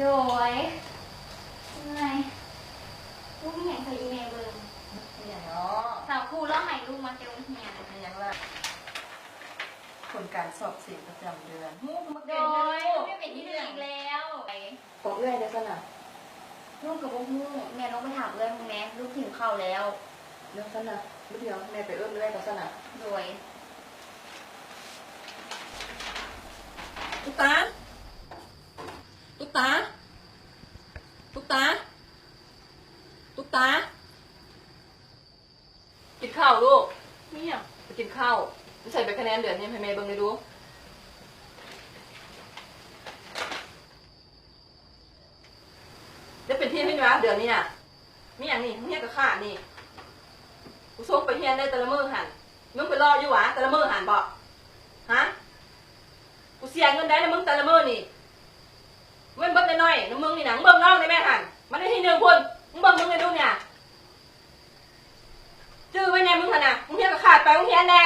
โดยไงลูกไม่อยากเคยอีเมลเบิ่ง อย่างเนาะ สาวครูแล้วให้ลูกมาเจอเฮีย อย่างละผลการสอบเสียประจำเดือนหูมา โด เก่ง ยไม่เป็นที่เรื่องอีกแล้วไป ของเอื้อยได้ขนาด ลูกกับพ่อฮู้แม่ลงไปถามเรื่องแม่ลูกถึงเข้าแล้ว เรื่องขนาดเดียวแม่ไปเอื้อมเอื้อยกับขนาด โดย ตุ๊กตาตุ๊กตาตุ๊กตาตุ๊กตากินข้าวลูกเนี่ยไปกินข้าวใส่ไปคะแนนเดือนนี้ให้แม่เบิ่งเลยดูจะเป็นที่ให้ไหมเดือนนี้น่ะมีอย่างนี้เฮียกับข้านี่กูส่งไปเฮียได้แต่ละมื้อหันมึงไปรออยู่หวะแต่ละมื้อหันบอกฮะกูเสียเงินได้นะมึงแต่ละมื้อนี่เว้นเบิ้ลน้อยๆน้ำมึงนี่หนังเบิ้งน้องในแม่หันมันได้ที่หนึ่งคนมึงเบิ้งมึงเลยดูเนี่ยจื้อไว้แน่มึงหันน่ะมึงเฮียกับขาดไปมึงเฮียแน่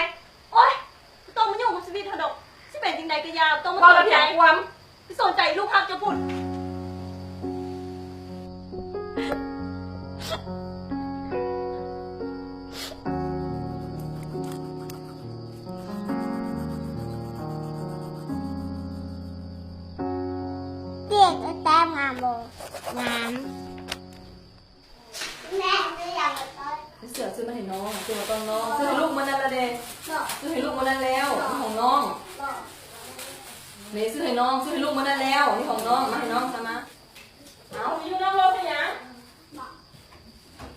โอ๊ยต้องมายุ่งกับชีวิตเธอดอกสิเป็นจริงใดก็ยาวต้องมา พอ ส เรา น เถี ใจ ยงความ สนใจลูกค้าจะพูด เด็กก็แต้มหาโมน้ำแม่ไม่อยากมาต้น เสือซื้อมาให้น้องซื้อมาตอนน้องซื้อให้ลูกมันนั่นละเด้ซื้อให้ลูกมันนั่นแล้วนี่ของน้องเมย์ซื้อให้น้องซื้อให้ลูกมันนั่นแล้วนี่ของน้องมาให้น้องซะมาเอาอยู่น้องรถไปยัง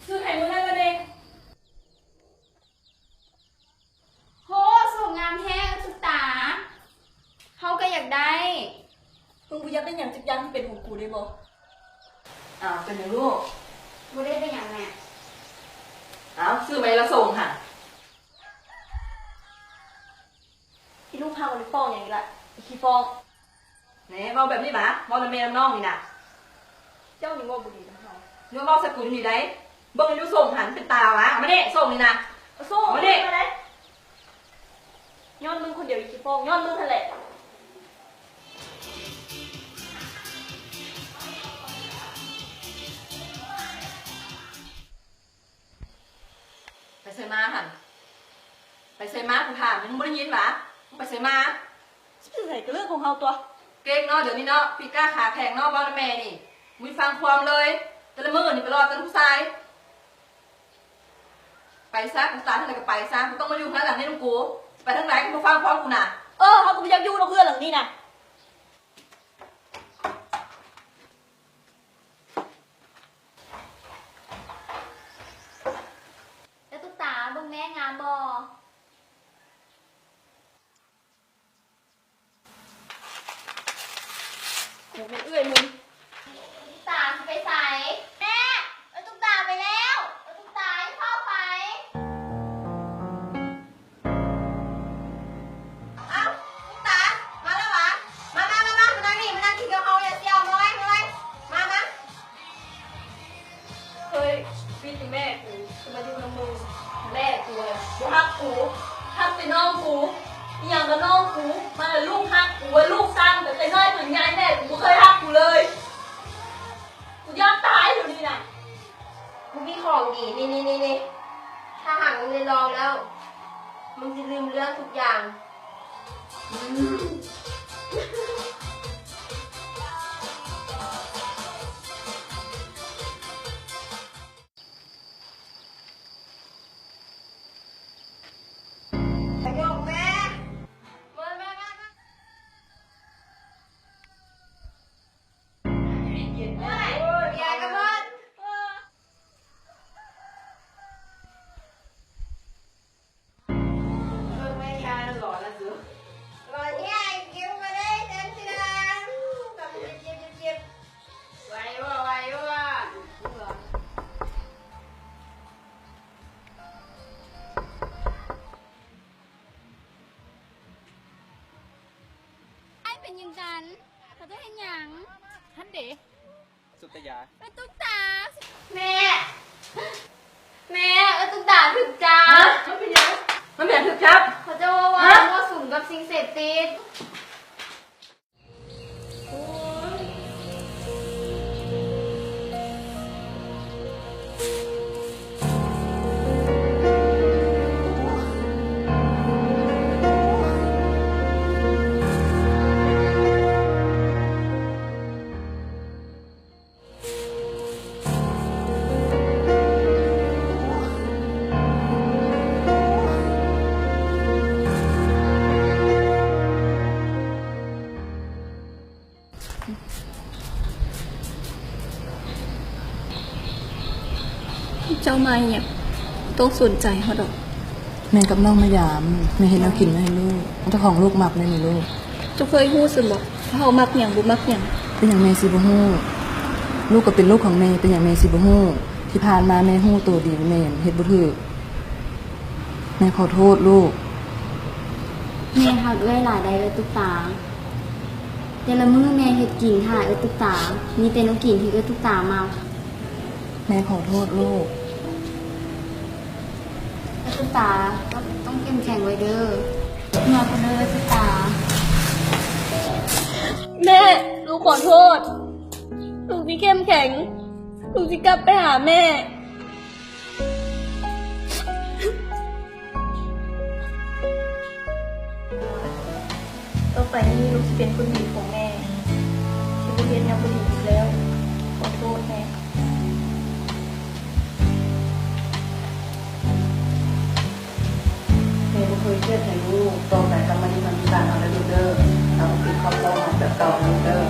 ซื้อให้มันนั่นละเด้ โหสูงงามแท้ทุกตาเขาก็อยากได้ มึงกูอยากได้อย่างจิบยังเป็นของกูได้บ่ เป็นอย่างลูก บ่ได้เป็นอย่างแม่ เอาซื้อไปแล้วส่งค่ะ ที่ลูกพามันไปฟ้องอย่างนี้ละไอ้ขี้ฟ้อง ไหนเบาแบบนี้ปะเบาละเมน้องนี่นะ เจ้านี่ว่าบุรีนะเขา เนื้อเบาสกุลนี่ได้เบิ้งดูส่งหันเป็นตาวะมาเด้ส่งนี่นะ เอาสู้ มาดิ มาเลยย้อนมึงคนเดียวไอ้ขี้ฟ้องย้อนมึงทะเล ไปใส่มาหันไปใส่มาคุณถามมึงไม่ได้ยินปะมึงไปใส่มา สิเป็นใส่กระเรื่องของเขาตัว เก่งเนาะเดี๋ยวนี้เนาะปีก้าขาแข็งเนาะบ้านแม่นี่มึงฟังความเลยแต่ละมือนี่ไปรอแต่ผู้ชายไปซะกูตาทั้งไหนก็ไปซะกูต้องมาอยู่ข้างหลังนี่ลุงกูไปทั้งไหนกูมาฟังความกูน่ะ เขาก็ไม่อยากอยู่กับเพื่อนหลังนี้นะ แล้วตุ๊กตาเบิ่งแม่งามบ่ เดี๋ยวมันเอื้อยมึง ตุ๊กตาสิไปใส่แม่เอาตุ๊กตาไปแล้วเอาตุ๊กตาให้พ่อไป เอ้าลูกตามาแล้ววะมานั่งนี่มานั่งกินกับเขาอย่าเซียวมาไว้มาเฮ้ยพี่ตีแม่กูจะมาดูน้ำมือแม่กูเลยกูฮักกูฮักไปน้องกูอหย่างกับน้องกูมาเลยลูกฮักกูไว้ลูกสั้นแต่ไปน้อยเหมือนยายแม่กูเคยฮักกูเลยกูยอมตายอยู่นี่นะ มึงมีของดีนี่ถ้าหากมึงได้ลองแล้ว มึงจะลืมเรื่องทุกอย่างไปโยกแม่มา เย็นๆนะ ยายกับมัน ไม่ยายหล่อแล้วซื้อ ก่อนที่ไอ้กิ้วมาได้เต็มที่แล้วกับเจ็บไว้ว่าไอ้เป็นยังกันเขาจะเห็นหยัง ท่านเด๋ สุตยา เอาตุ๊กตาแม่เอาตุ๊กตาถึกจ้า มันเป็นยังมันเป็นถึกครับ เขาจะว่ามั่วสุมกับสิ่งเสพติด เจ้ามาเนี่ยต้องสนใจเขาดอก แม่กับน้องมายามแม่เห็นน้องกินมาให้ลูกเจ้าของลูกหมักเลยนี่ลูก เจ้าเคยฮู้สึบ่เขามักหยังบ่มักหยัง เป็นอย่างแม่สิบ่ฮู้ลูกก็เป็นลูกของแม่เป็นอย่างแม่สิบ่ฮู้ที่ผ่านมาแม่ฮู้ตัวดีแม่เฮ็ดบ่ถูกแม่ขอโทษลูก แม่หักเอ้ยหลายใดเอ้ยตุ๊กตาแต่ละมื้อแม่เฮ็ดกินค่ะเอ้ยตุ๊กตามีแต่น้องกินที่เอ้ยตุ๊กตามา แม่ขอโทษลูก เอ้ยตุ๊กตาก็ต้องเข้มแข็งไว้เด้อเมื่อคนเด้อเอ้ยตุ๊กตา แม่ลูกขอโทษลูกที่เข้มแข็งลูกที่กลับไปหาแม่ต่อไปนี้ลูกจะเป็นคนดีของแม่ที่ลูกเรียนยังบ่ดีอีกแล้วขอโทษแม่ แม่บ่เคยเครียดให้ลูกต่อไปกลับมาที่มันที่บ้านเอาแล้วลูกเด้อเอาไปกินข้าวต้มแบบต่อลูกเด้อ